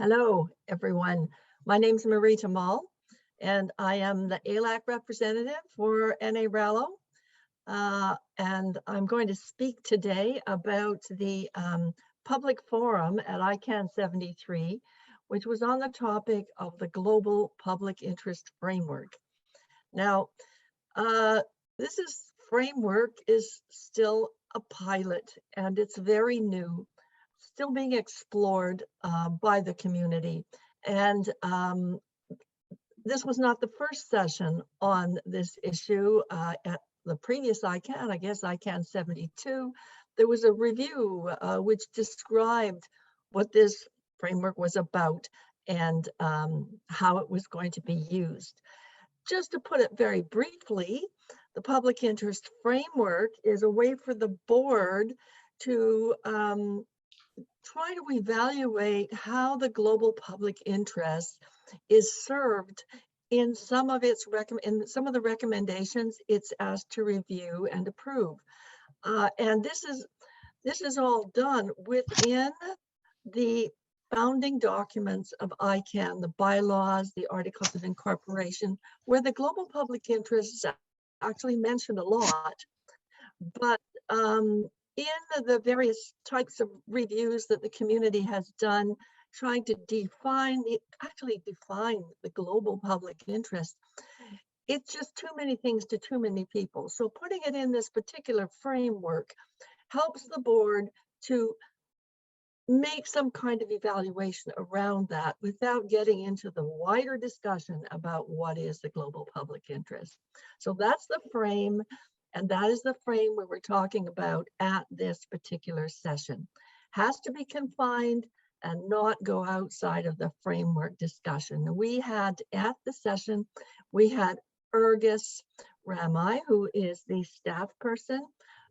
Hello, everyone. My name is Marita Moll, and I am the ALAC representative for NA-RALO. And I'm going to speak today about the public forum at ICANN 73, which was on the topic of the Global Public Interest Framework. Now, this framework is still a pilot, and it's very new, still being explored by the community. And this was not the first session on this issue. At the previous ICANN, I guess ICANN 72, there was a review which described what this framework was about and how it was going to be used. Just to put it very briefly, the public interest framework is a way for the board to try to evaluate how the global public interest is served in some of the recommendations it's asked to review and approve. And this is all done within the founding documents of ICANN, the bylaws, the articles of incorporation, where the global public interest is actually mentioned a lot. But in the various types of reviews that the community has done, trying to define the global public interest, it's just too many things to too many people. So putting it in this particular framework helps the board to make some kind of evaluation around that without getting into the wider discussion about what is the global public interest. So that's the frame. And that is the frame we were talking about at this particular session. Has to be confined and not go outside of the framework discussion. We had at the session, we had Urgis Ramai, who is the staff person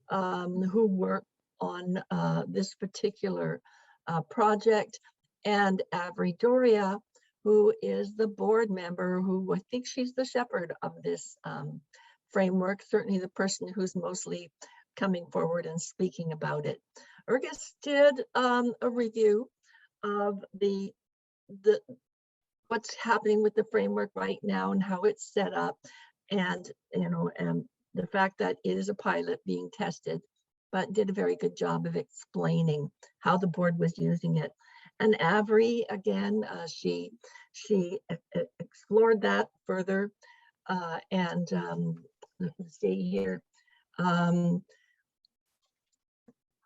who worked on this particular project, and Avri Doria, who is the board member, who I think she's the shepherd of this framework, certainly the person who's mostly coming forward and speaking about it. Urgis did a review of what's happening with the framework right now and how it's set up, and and the fact that it is a pilot being tested, but did a very good job of explaining how the board was using it. And Avri, again, she explored that further, and let's see here,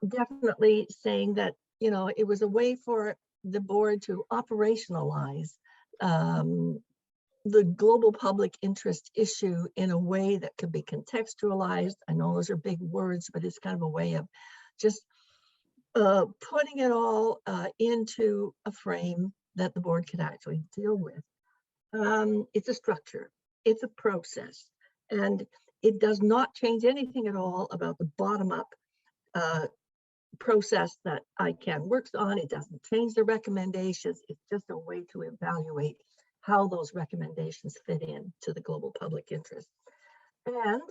definitely saying that it was a way for the board to operationalize the global public interest issue in a way that could be contextualized. I know those are big words, but it's kind of a way of just putting it all into a frame that the board could actually deal with. It's a structure, it's a process, and it does not change anything at all about the bottom-up process that ICANN works on. It doesn't change the recommendations. It's just a way to evaluate how those recommendations fit in to the global public interest. And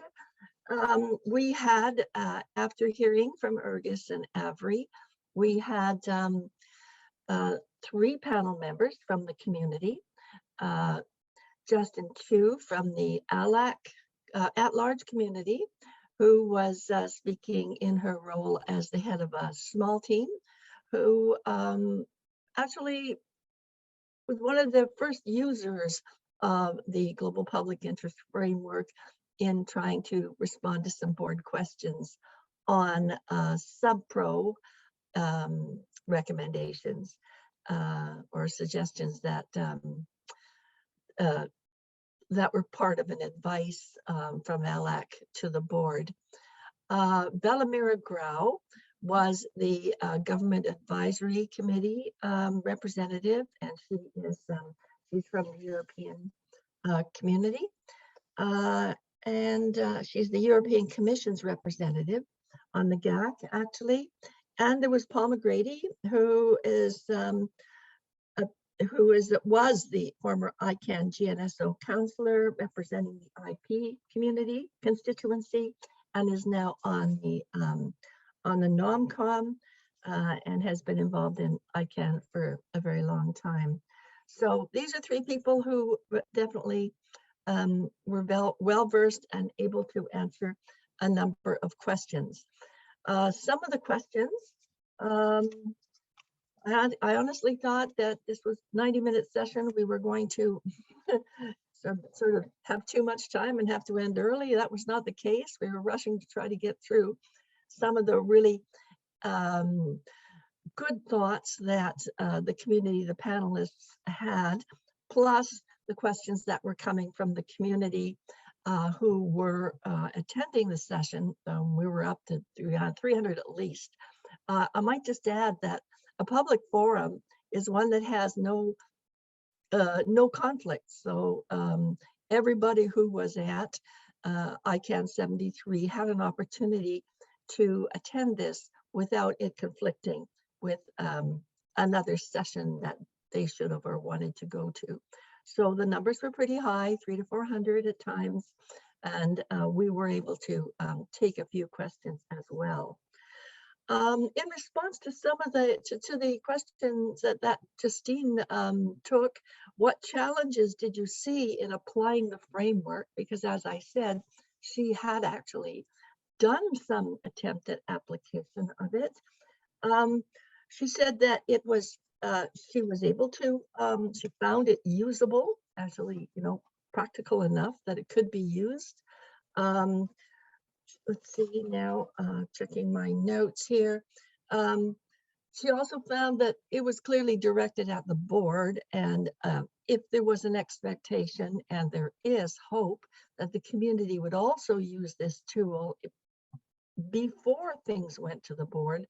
we had, after hearing from Urgis and Avri, we had 3 panel members from the community. Justin Chu from the ALAC at-large community, who was speaking in her role as the head of a small team, who actually was one of the first users of the global public interest framework in trying to respond to some board questions on sub-pro recommendations or suggestions that that were part of an advice from ALAC to the board. Bellamira Grau was the Government Advisory Committee representative, and she's from the European community. And she's the European Commission's representative on the GAC, actually. And there was Paul McGrady, who was the former ICANN GNSO counselor representing the IP community constituency, and is now on the NOMCOM and has been involved in ICANN for a very long time. So these are three people who definitely were well-versed and able to answer a number of questions. Some of the questions, I honestly thought that this was 90-minute session. We were going to sort of have too much time and have to end early. That was not the case. We were rushing to try to get through some of the really good thoughts that the community, the panelists had, plus the questions that were coming from the community who were attending the session. We were up to 300 at least. I might just add that a public forum is one that has no conflict. So everybody who was at ICANN 73 had an opportunity to attend this without it conflicting with another session that they should have or wanted to go to. So the numbers were pretty high, 300 to 400 at times, and we were able to take a few questions as well. In response to some of the questions that Justine took, what challenges did you see in applying the framework? Because as I said, she had actually done some attempt at application of it. She said that it was, she was able to, she found it usable, actually, practical enough that it could be used. Let's see now, checking my notes here. She also found that it was clearly directed at the board, and if there was an expectation, and there is hope, that the community would also use this tool before things went to the board,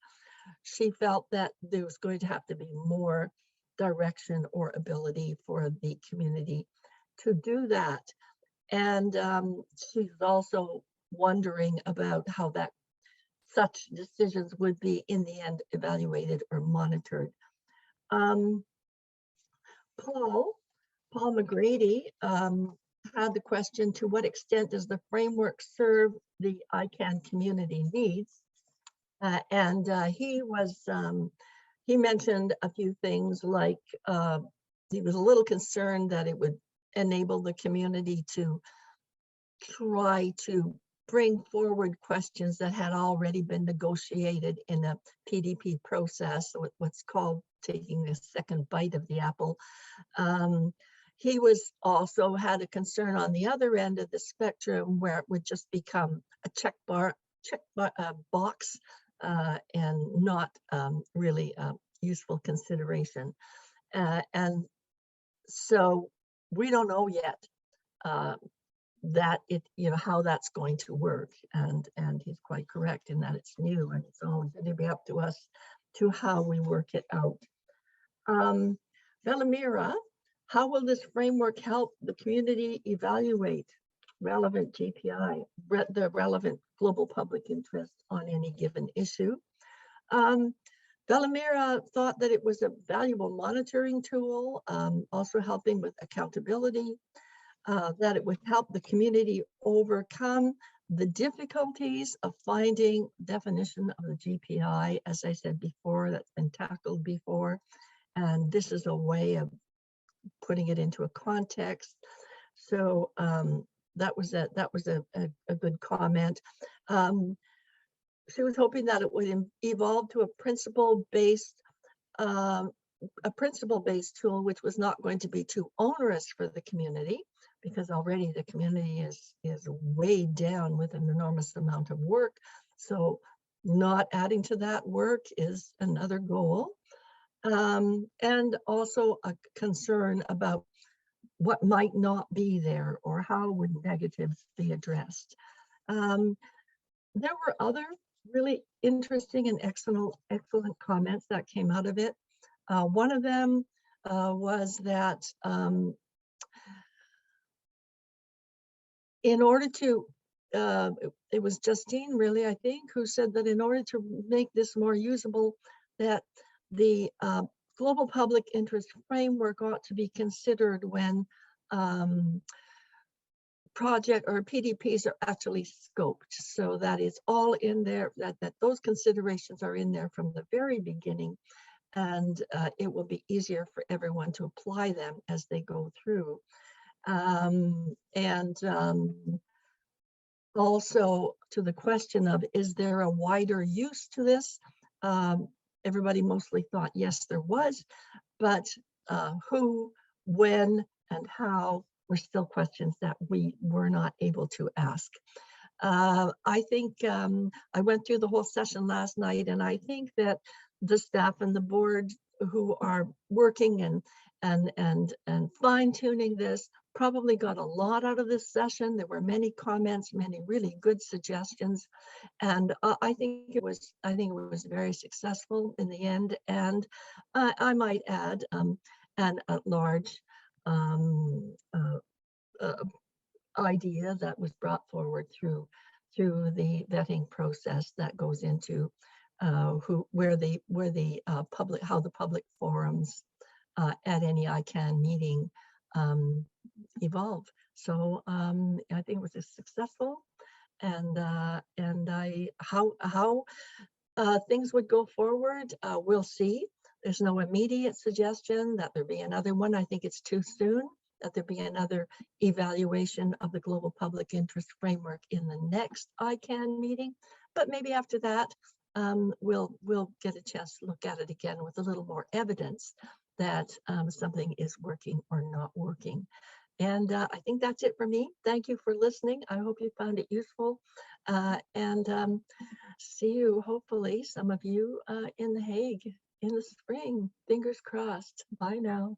she felt that there was going to have to be more direction or ability for the community to do that. And she's also wondering about how such decisions would be in the end evaluated or monitored. Paul McGrady had the question, to what extent does the framework serve the ICANN community needs? He mentioned a few things, like he was a little concerned that it would enable the community to try to bring forward questions that had already been negotiated in a PDP process, what's called taking a second bite of the apple. He was also had a concern on the other end of the spectrum, where it would just become a check box and not really useful consideration. And so we don't know yet that how that's going to work, and he's quite correct in that it's new and it's always going to be up to us to how we work it out. Velamira, how will this framework help the community evaluate relevant GPI, the relevant global public interest on any given issue? Velamira thought that it was a valuable monitoring tool, also helping with accountability, that it would help the community overcome the difficulties of finding definition of the GPI, as I said before, that's been tackled before. And this is a way of putting it into a context. So that was a good comment. She was hoping that it would evolve to a principle-based tool, which was not going to be too onerous for the community, because already the community is weighed down with an enormous amount of work. So not adding to that work is another goal. And also a concern about what might not be there or how would negatives be addressed. There were other really interesting and excellent comments that came out of it. One of them was that in order to, it was Justine really, I think, who said that in order to make this more usable, that the global public interest framework ought to be considered when project or PDPs are actually scoped. So that is all in there, that those considerations are in there from the very beginning. And it will be easier for everyone to apply them as they go through. Also to the question of, is there a wider use to this? Everybody mostly thought yes, there was, but who, when, and how were still questions that we were not able to ask. I think I went through the whole session last night, and I think that the staff and the board who are working and fine-tuning this probably got a lot out of this session. There were many comments, many really good suggestions, and I think it was very successful in the end. And I might add an at-large idea that was brought forward through the vetting process that goes into where the public, how the public forums at any ICANN meeting evolve. So I think it was a successful, and how things would go forward, we'll see. There's no immediate suggestion that there be another one. I think it's too soon that there be another evaluation of the global public interest framework in the next ICANN meeting. But maybe after that, we'll get a chance to look at it again with a little more evidence that something is working or not working. And I think that's it for me. Thank you for listening. I hope you found it useful. And see you, hopefully, some of you in The Hague in the spring. Fingers crossed. Bye now.